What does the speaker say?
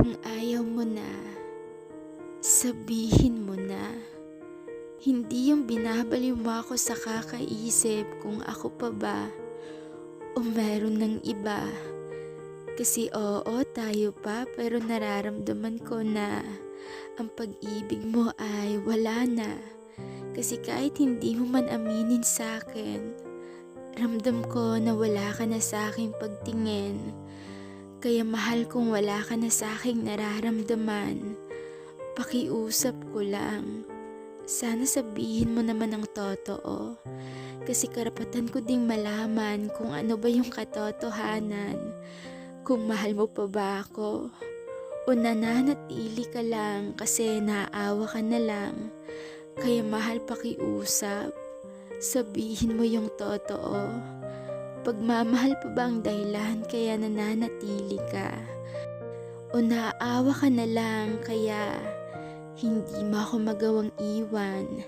Kung ayaw mo na, sabihin mo na. Hindi yung binabaliw mo ako sa kakaisip kung ako pa ba o meron ng iba. Kasi oo, tayo pa, pero nararamdaman ko na ang pag-ibig mo ay wala na. Kasi kahit hindi mo man aminin sa akin, ramdam ko na wala ka na sa aking pagtingin. Kaya mahal kung wala ka na sa aking nararamdaman. Pakiusap ko lang. Sana sabihin mo naman ang totoo. Kasi karapatan ko ding malaman kung ano ba yung katotohanan. Kung mahal mo pa ba ako o nananatili ka lang kasi naaawa ka na lang. Kaya mahal, pakiusap. Sabihin mo yung totoo. Pagmamahal pa ba ang dahilan kaya nananatili ka? O naaawa ka na lang kaya hindi mo ako magawang iwan?